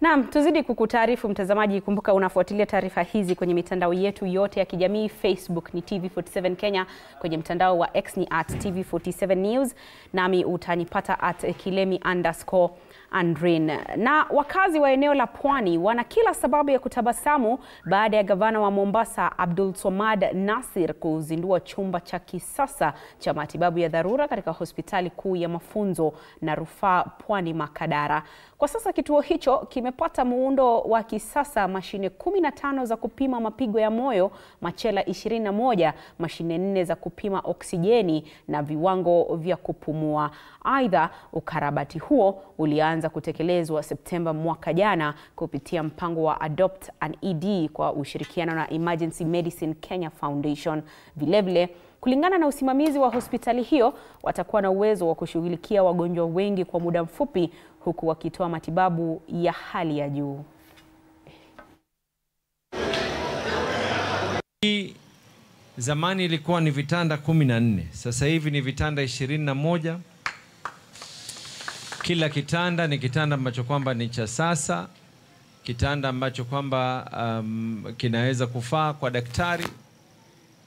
Naam, tuzidi kukutaarifu mtazamaji. Kumbuka unafuatilia taarifa hizi kwenye mitandao yetu yote ya kijamii. Facebook ni TV47 Kenya, kwenye mtandao wa X ni @TV47 News, nami utanipata @kilemi_Andrin. Na wakazi wa eneo la Pwani wana kila sababu ya kutabasamu baada ya gavana wa Mombasa Abdulswamad Nasir kuzindua chumba cha kisasa cha matibabu ya dharura katika hospitali kuu ya mafunzo na rufaa Pwani Makadara. Kwa sasa kituo hicho kimepata muundo wa kisasa, mashine 15 za kupima mapigo ya moyo, machela 21, mashine 4 za kupima oksijeni na viwango vya kupumua. Aidha, ukarabati huo ulianza kutekelezwa Septemba mwaka jana kupitia mpango wa Adopt an ED kwa ushirikiano na Emergency Medicine Kenya Foundation. Vilevile, kulingana na usimamizi wa hospitali hiyo, watakuwa na uwezo wa kushughulikia wagonjwa wengi kwa muda mfupi, huku wakitoa matibabu ya hali ya juu. Zamani ilikuwa ni vitanda 14, sasa hivi ni vitanda 21. Kila kitanda ni kitanda ambacho kwamba ni cha sasa, kitanda ambacho kwamba kinaweza kufaa kwa daktari,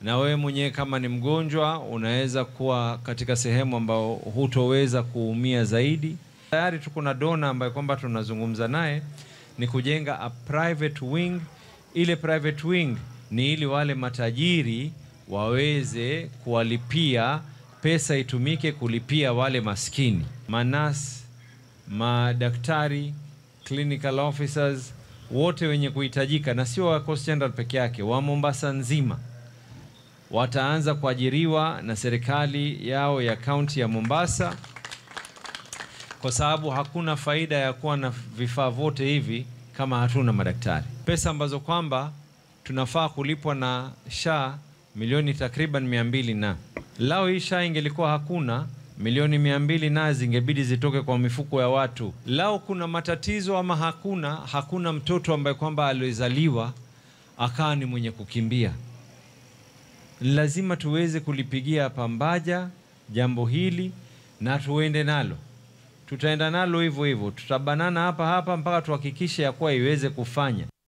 na wewe mwenyewe kama ni mgonjwa unaweza kuwa katika sehemu ambayo hutoweza kuumia zaidi. Tayari tuko na dona ambaye kwamba tunazungumza naye ni kujenga a private wing. Ile private wing ni ili wale matajiri waweze kuwalipia, pesa itumike kulipia wale maskini. Manasi, madaktari, clinical officers, wote wenye kuhitajika, na sio wa Coast General peke yake, wa Mombasa nzima wataanza kuajiriwa na serikali yao ya kaunti ya Mombasa, kwa sababu hakuna faida ya kuwa na vifaa vyote hivi kama hatuna madaktari. Pesa ambazo kwamba tunafaa kulipwa na SHA milioni takriban 200, na lao hii SHA ingelikuwa hakuna, milioni 200 na zingebidi zitoke kwa mifuko ya watu. Lao kuna matatizo ama hakuna mtoto ambaye kwamba alizaliwa akawa ni mwenye kukimbia. Lazima tuweze kulipigia pambaja jambo hili na tuende nalo. Tutaenda nalo hivyo hivyo, tutabanana hapa mpaka tuhakikishe ya kuwa iweze kufanya.